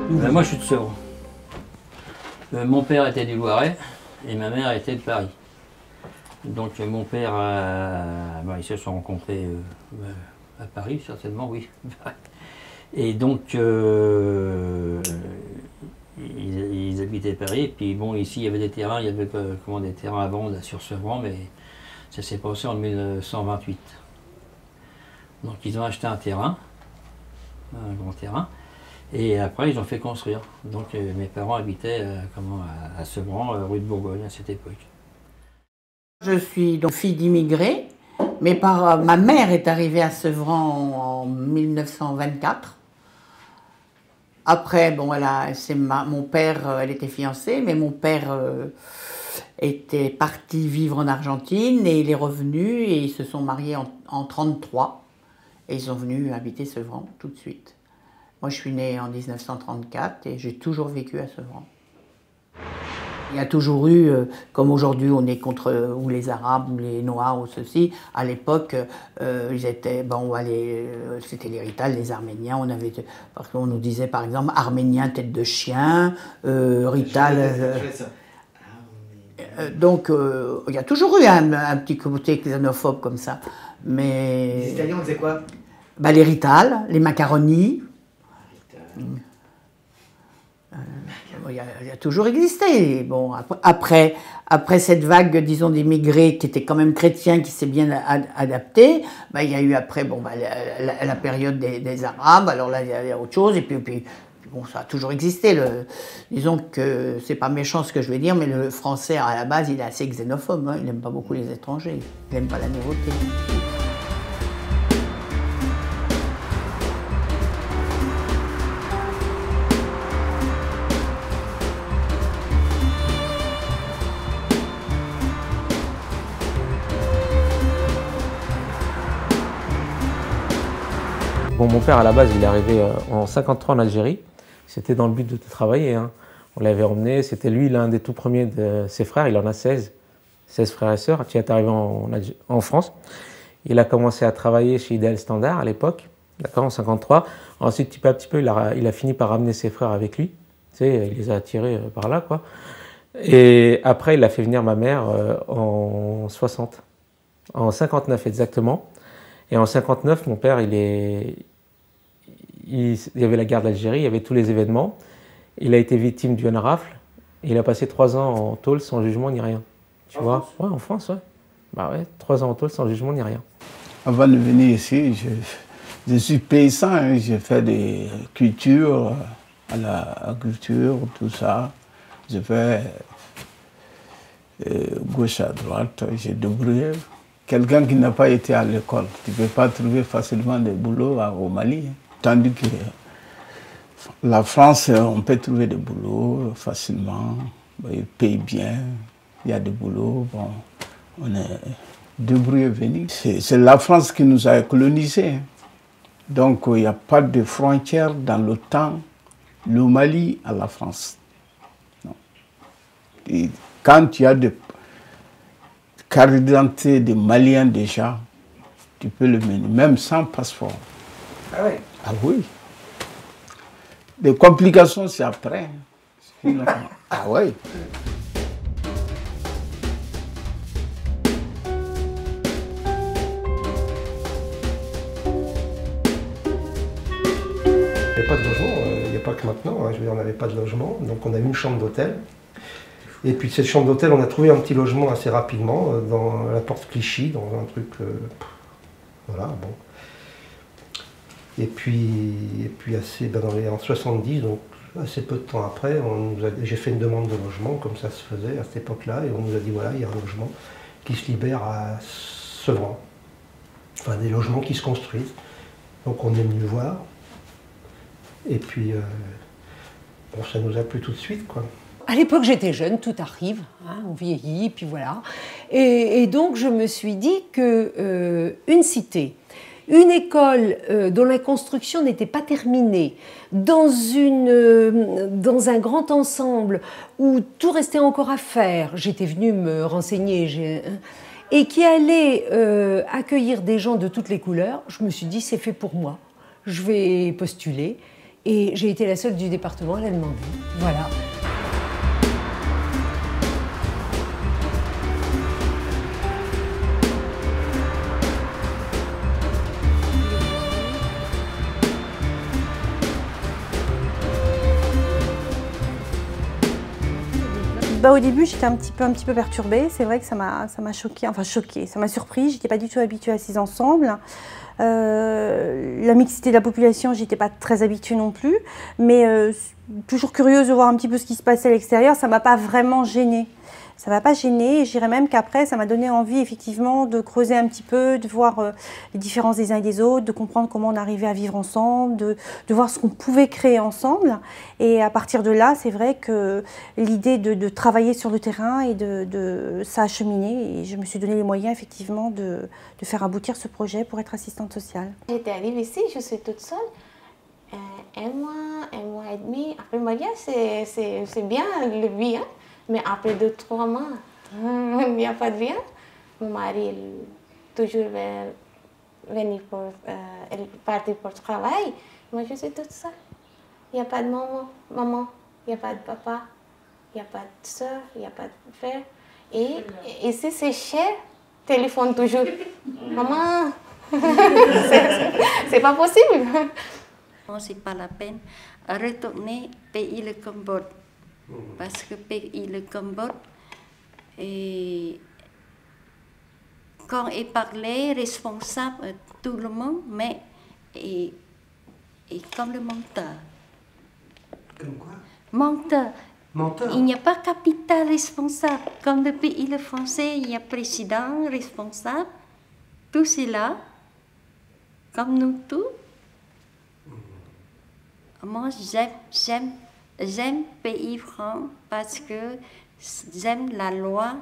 Moi je suis de Sevran. Mon père était du Loiret et ma mère était de Paris. Donc mon père, ils se sont rencontrés à Paris certainement, oui. Et donc ils habitaient Paris. Et puis bon, ici il y avait des terrains, il y avait des terrains à vendre sur Sevran, mais ça s'est passé en 1928. Donc ils ont acheté un terrain, un grand terrain. Et après, ils ont fait construire. Donc mes parents habitaient à Sevran, rue de Bourgogne, à cette époque. Je suis donc fille d'immigrés. Ma mère est arrivée à Sevran en 1924. Après, bon, mon père, elle était fiancée, mais mon père était parti vivre en Argentine et il est revenu et ils se sont mariés en 1933. Et ils sont venus habiter Sevran tout de suite. Moi, je suis née en 1934 et j'ai toujours vécu à Sevran. Il y a toujours eu, comme aujourd'hui on est contre ou les Arabes ou les Noirs ou ceci, à l'époque, c'était les Rital, les Arméniens. Parce qu'on nous disait par exemple Arménien tête de chien, Rital. Donc il y a toujours eu un petit côté xénophobe comme ça. Mais les Italiens, on disait quoi? Les Rital, les macaronis. Il a toujours existé. Bon, après cette vague, disons, d'immigrés qui étaient quand même chrétiens, qui s'est bien adapté, il y a eu après la période des Arabes, alors là, il y a autre chose, et puis bon, ça a toujours existé. Disons que c'est pas méchant ce que je vais dire, mais le français, à la base, il est assez xénophobe, hein, il n'aime pas beaucoup les étrangers, il n'aime pas la nouveauté. Bon, mon père, à la base, il est arrivé en 1953 en Algérie. C'était dans le but de travailler, hein. On l'avait emmené, c'était lui l'un des tout premiers de ses frères. Il en a 16 frères et sœurs, qui est arrivé en France. Il a commencé à travailler chez Ideal Standard à l'époque, d'accord, en 1953. Ensuite, petit à petit, il a fini par ramener ses frères avec lui. Tu sais, il les a attirés par là, quoi. Et après, il a fait venir ma mère en 60, en 59 exactement. Et en 59, mon père, il y avait la guerre d'Algérie, il y avait tous les événements. Il a été victime d'une rafle. Et il a passé 3 ans en tôle sans jugement ni rien. Tu vois? Ouais, en France, ouais. Bah ouais, 3 ans en tôle sans jugement ni rien. Avant de venir ici, je suis paysan, hein. J'ai fait des cultures, à l'agriculture, tout ça. J'ai fait gauche à droite, j'ai débrouillé. Quelqu'un qui n'a pas été à l'école, tu ne peux pas trouver facilement des boulots au Mali. Tandis que la France, on peut trouver des boulots facilement, ils payent bien, il y a des boulots, bon, on est débrouillé venir. C'est la France qui nous a colonisés. Donc il n'y a pas de frontière dans le temps, le Mali à la France. Non. Et quand il y a des carte d'identité des Maliens déjà, tu peux le mener, même sans passeport. Ah oui? Ah oui. Les complications, c'est après. Ah oui. Il n'y avait pas de logement, il n'y a pas que maintenant, hein, je veux dire, on n'avait pas de logement, donc on a eu une chambre d'hôtel. Et puis de cette chambre d'hôtel, on a trouvé un petit logement assez rapidement, dans la porte Clichy, dans un truc, voilà, bon. Et puis en 70, donc assez peu de temps après, j'ai fait une demande de logement, comme ça se faisait à cette époque-là, et on nous a dit voilà, il y a un logement qui se libère à Sevran. Enfin, des logements qui se construisent. Donc on est venu voir, et puis bon, ça nous a plu tout de suite, quoi. À l'époque, j'étais jeune, tout arrive, hein, on vieillit, puis voilà. Et donc, je me suis dit que une cité, une école dont la construction n'était pas terminée, dans un grand ensemble où tout restait encore à faire, j'étais venue me renseigner, et qui allait accueillir des gens de toutes les couleurs, je me suis dit, c'est fait pour moi. Je vais postuler. Et j'ai été la seule du département à la demander. Voilà. Au début, j'étais un petit peu perturbée. C'est vrai que ça m'a choquée, enfin choquée, ça m'a surpris. J'étais pas du tout habituée à ces ensembles. La mixité de la population, j'étais pas très habituée non plus. Mais toujours curieuse de voir un petit peu ce qui se passait à l'extérieur, ça m'a pas vraiment gênée. Ça m'a pas gênée, et je dirais même qu'après, ça m'a donné envie effectivement de creuser un petit peu, de voir les différences des uns et des autres, de comprendre comment on arrivait à vivre ensemble, de voir ce qu'on pouvait créer ensemble. Et à partir de là, c'est vrai que l'idée de travailler sur le terrain et ça a cheminé, et je me suis donné les moyens effectivement de faire aboutir ce projet pour être assistante sociale. J'étais arrivée ici, je suis toute seule. Un mois et demi après le mariage, c'est bien le vie, hein? Mais après 2-3 mois, il n'y a pas de rien. Mon mari, toujours venir pour partir pour le travail. Moi, je suis toute seule. Il n'y a pas de maman, il n'y a pas de papa, il n'y a pas de soeur, il n'y a pas de frère. Et ici, c'est cher. Téléphone toujours. Maman, c'est pas possible. C'est pas la peine de retourner pays le Cambodge. Parce que pays le Cambodge, et quand il parlait, responsable tout le monde, mais et comme le menteur. Comme quoi? Menteur. Menteur. Il n'y a pas capital responsable. Comme le pays le français, il y a président responsable. Tout cela, comme nous tous. Moi, j'aime pays franc parce que j'aime la loi,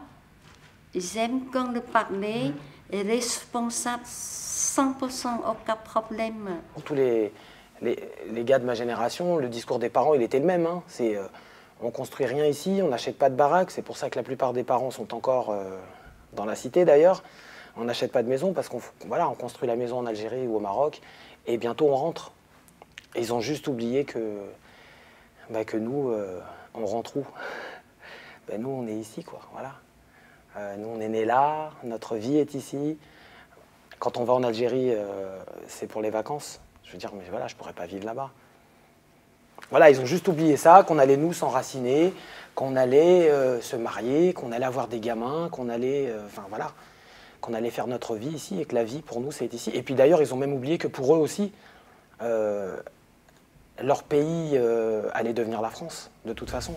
j'aime quand le parler, responsable 100%, aucun problème. Pour tous les gars de ma génération, le discours des parents, il était le même. Hein. C'est on construit rien ici, on n'achète pas de baraque. C'est pour ça que la plupart des parents sont encore dans la cité d'ailleurs. On n'achète pas de maison parce qu'on voilà, on construit la maison en Algérie ou au Maroc et bientôt on rentre. Et ils ont juste oublié que nous, on rentre où? Nous, on est ici, quoi. Voilà. Nous, on est nés là, notre vie est ici. Quand on va en Algérie, c'est pour les vacances. Je veux dire, mais voilà, je ne pourrais pas vivre là-bas. Voilà, ils ont juste oublié ça, qu'on allait nous s'enraciner, qu'on allait se marier, qu'on allait avoir des gamins, qu'on allait, voilà, qu'on allait faire notre vie ici et que la vie, pour nous, c'est ici. Et puis d'ailleurs, ils ont même oublié que pour eux aussi, leur pays allait devenir la France, de toute façon.